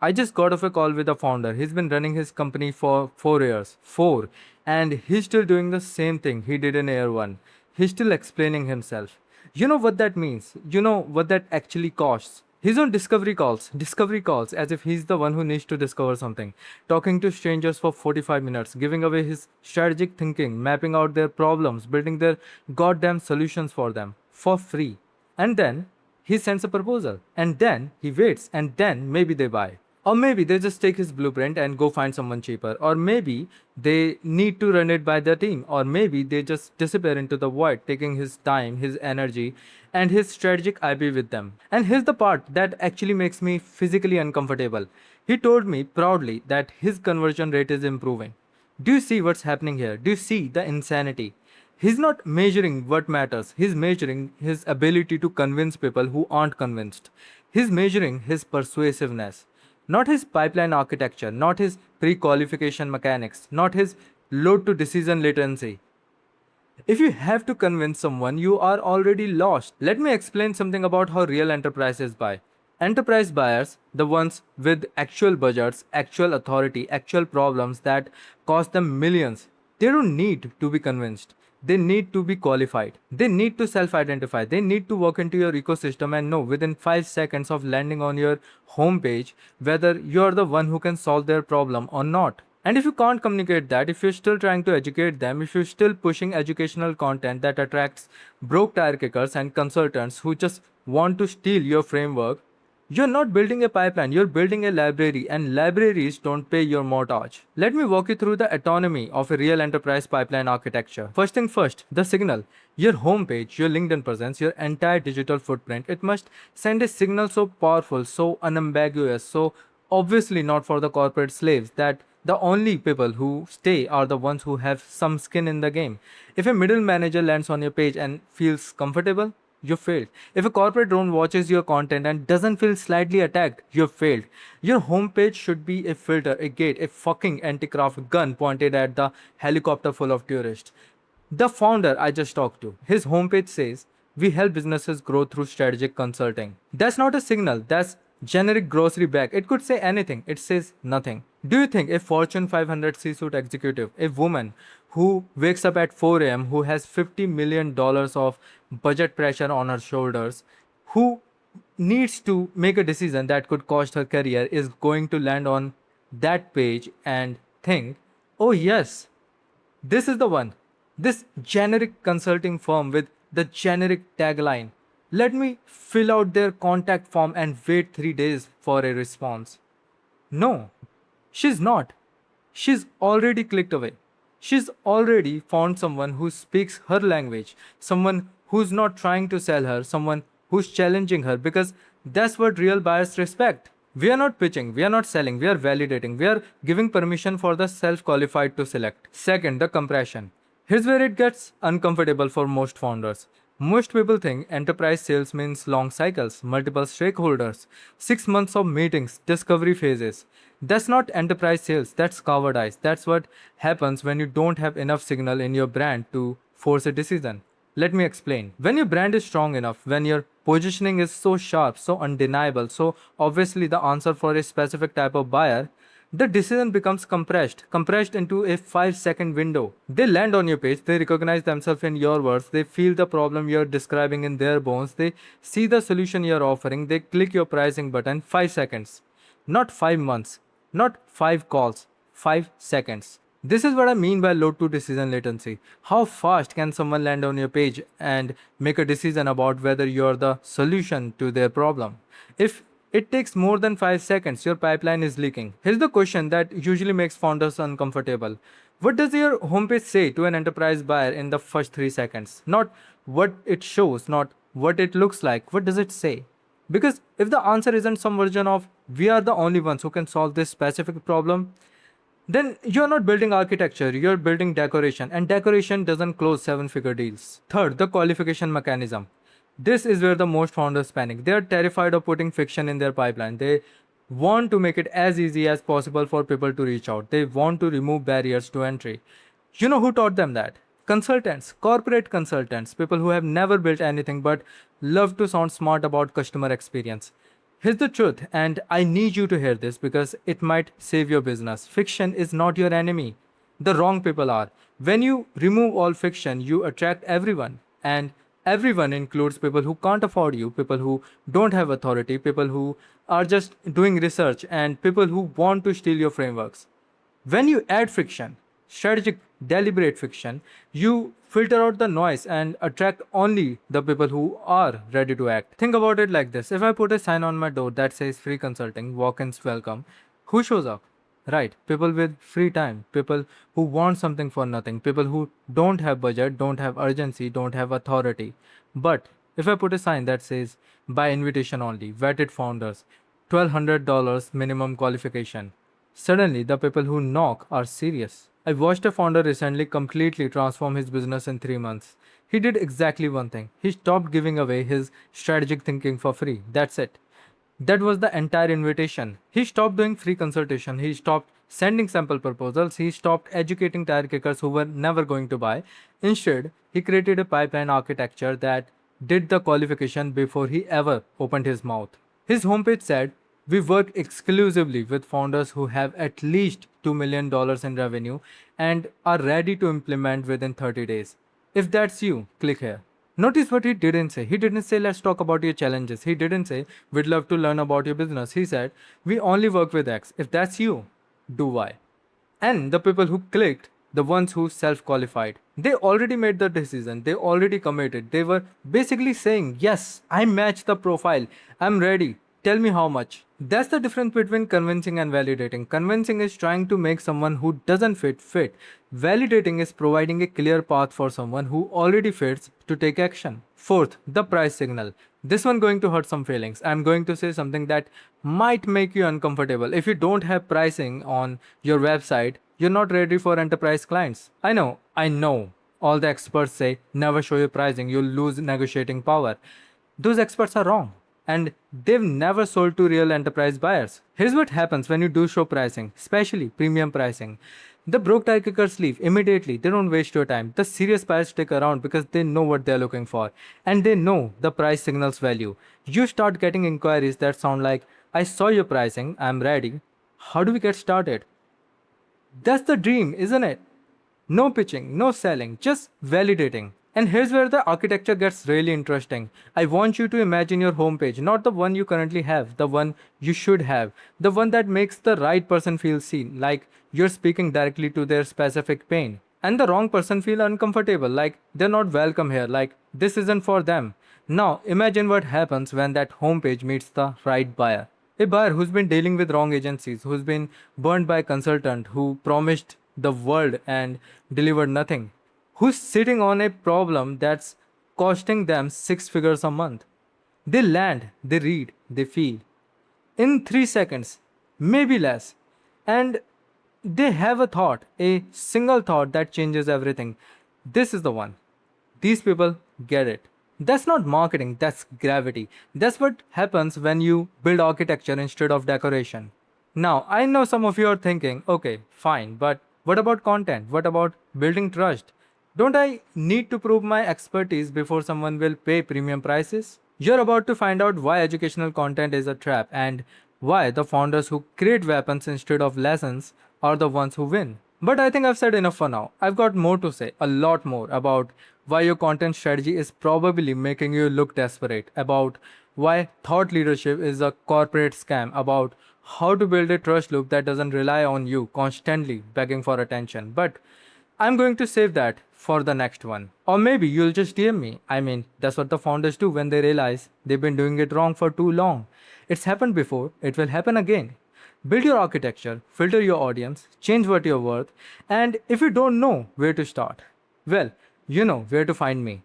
I just got off a call with the founder. He's been running his company for 4 years. Four. And he's still doing the same thing he did in year one. He's still explaining himself. You know what that means? You know what that actually costs? He's on discovery calls, as if he's the one who needs to discover something. Talking to strangers for 45 minutes, giving away his strategic thinking, mapping out their problems, building their goddamn solutions for them for free. And then he sends a proposal, and then he waits, and then maybe they buy. Or maybe they just take his blueprint and go find someone cheaper. Or maybe they need to run it by their team. Or maybe they just disappear into the void, taking his time, his energy, and his strategic IP with them. And here's the part that actually makes me physically uncomfortable. He told me proudly that his conversion rate is improving. Do you see what's happening here? Do you see the insanity? He's not measuring what matters, he's measuring his ability to convince people who aren't convinced. He's measuring his persuasiveness, not his pipeline architecture, not his pre qualification mechanics, not his load to decision latency. If you have to convince someone, you are already lost. Let me explain something about how real enterprises buy. Enterprise buyers, the ones with actual budgets, actual authority, actual problems that cost them millions, they don't need to be convinced. They need to be qualified. They need to self identify. They need to walk into your ecosystem and know within 5 seconds of landing on your homepage whether you're the one who can solve their problem or not. And if you can't communicate that, if you're still trying to educate them, if you're still pushing educational content that attracts broke tire kickers and consultants who just want to steal your framework, you're not building a pipeline, you're building a library, and libraries don't pay your mortgage. Let me walk you through the autonomy of a real enterprise pipeline architecture. First thing first, the signal. Your homepage, your LinkedIn presence, your entire digital footprint, it must send a signal so powerful, so unambiguous, so obviously not for the corporate slaves that the only people who stay are the ones who have some skin in the game. If a middle manager lands on your page and feels comfortable, you failed. If a corporate drone watches your content and doesn't feel slightly attacked, you've failed. Your homepage should be a filter, a gate, a fucking anti-craft gun pointed at the helicopter full of tourists. The founder I just talked to, his homepage says, we help businesses grow through strategic consulting. That's not a signal, that's generic grocery bag. It could say anything, it says nothing. Do you think a Fortune 500 C-suite executive, a woman who wakes up at 4 a.m., who has $50 million of budget pressure on her shoulders, who needs to make a decision that could cost her career, is going to land on that page and think, oh yes, this is the one. This generic consulting firm with the generic tagline. Let me fill out their contact form and wait 3 days for a response. No, she's not. She's already clicked away. She's already found someone who speaks her language, someone who's not trying to sell her, someone who's challenging her, because that's what real buyers respect. We are not pitching, we are not selling, we are validating, we are giving permission for the self qualified to select. Second, the compression. Here's where it gets uncomfortable for most founders. Most people think enterprise sales means long cycles, multiple stakeholders, 6 months of meetings, discovery phases. That's not enterprise sales, that's cowardice. That's what happens when you don't have enough signal in your brand to force a decision. Let me explain. When your brand is strong enough, when your positioning is so sharp, so undeniable, so obviously the answer for a specific type of buyer, the decision becomes compressed into a 5-second window. They land on your page, they recognize themselves in your words, they feel the problem you're describing in their bones, they see the solution you're offering, they click your pricing button. 5 seconds. Not 5 months, not 5 calls, 5 seconds. This is what I mean by load to decision latency. How fast can someone land on your page and make a decision about whether you're the solution to their problem? If it takes more than 5 seconds, your pipeline is leaking. Here's the question that usually makes founders uncomfortable. What does your homepage say to an enterprise buyer in the first 3 seconds? Not what it shows, not what it looks like. What does it say? Because if the answer isn't some version of, we are the only ones who can solve this specific problem, then you're not building architecture, you're building decoration, and decoration doesn't close 7-figure deals. Third, the qualification mechanism. This is where the most founders panic. They are terrified of putting fiction in their pipeline. They want to make it as easy as possible for people to reach out. They want to remove barriers to entry. You know who taught them that? Consultants, corporate consultants, people who have never built anything but love to sound smart about customer experience. Here's the truth, and I need you to hear this because it might save your business. Fiction is not your enemy. The wrong people are. When you remove all fiction, you attract everyone. And everyone includes people who can't afford you, people who don't have authority, people who are just doing research, and people who want to steal your frameworks. When you add friction, strategic, deliberate friction, you filter out the noise and attract only the people who are ready to act. Think about it like this: if I put a sign on my door that says free consulting, walk ins welcome, who shows up? Right, people with free time, people who want something for nothing, people who don't have budget, don't have urgency, don't have authority. But if I put a sign that says by invitation only, vetted founders, $1,200 minimum qualification, suddenly, the people who knock are serious. I watched a founder recently completely transform his business in 3 months. He did exactly one thing: he stopped giving away his strategic thinking for free. That's it. That was the entire invitation. He stopped doing free consultation. He stopped sending sample proposals. He stopped educating tire kickers who were never going to buy. Instead, he created a pipeline architecture that did the qualification before he ever opened his mouth. His homepage said, "We work exclusively with founders who have at least $2 million in revenue and are ready to implement within 30 days. If that's you, click here." Notice what he didn't say. He didn't say, "Let's talk about your challenges." He didn't say, "We'd love to learn about your business." He said, "We only work with X. If that's you, do Y." And the people who clicked, the ones who self qualified, they already made the decision, they already committed. They were basically saying, "Yes, I match the profile, I'm ready. Tell me how much." That's the difference between convincing and validating. Convincing is trying to make someone who doesn't fit. Validating is providing a clear path for someone who already fits to take action. Fourth, the price signal. This one going to hurt some feelings. I'm going to say something that might make you uncomfortable. If you don't have pricing on your website, you're not ready for enterprise clients. I know. All the experts say never show your pricing, you'll lose negotiating power. Those experts are wrong, and they've never sold to real enterprise buyers. Here's what happens when you do show pricing, especially premium pricing. The broke tire kickers leave immediately. They don't waste your time. The serious buyers stick around because they know what they're looking for and they know the price signals value. You start getting inquiries that sound like, "I saw your pricing, I'm ready. How do we get started?" That's the dream, isn't it? No pitching, no selling, just validating. And here's where the architecture gets really interesting. I want you to imagine your homepage, not the one you currently have, the one you should have, the one that makes the right person feel seen, like you're speaking directly to their specific pain. And the wrong person feel uncomfortable, like they're not welcome here, like this isn't for them. Now imagine what happens when that homepage meets the right buyer. A buyer who's been dealing with wrong agencies, who's been burned by a consultant who promised the world and delivered nothing, who's sitting on a problem that's costing them six figures a month. They land, they read, they feel in 3 seconds, maybe less, and they have a thought, a single thought that changes everything. This is the one. These people get it. That's not marketing, that's gravity. That's what happens when you build architecture instead of decoration. Now, I know some of you are thinking, okay, fine, but what about content? What about building trust? Don't I need to prove my expertise before someone will pay premium prices? You're about to find out why educational content is a trap and why the founders who create weapons instead of lessons are the ones who win. But I think I've said enough for now. I've got more to say, a lot more, about why your content strategy is probably making you look desperate, about why thought leadership is a corporate scam, about how to build a trust loop that doesn't rely on you constantly begging for attention. But I'm going to save that for the next one. Or maybe you'll just DM me. I mean, that's what the founders do when they realize they've been doing it wrong for too long. It's happened before, it will happen again. Build your architecture, filter your audience, change what you're worth, and if you don't know where to start, well, you know where to find me.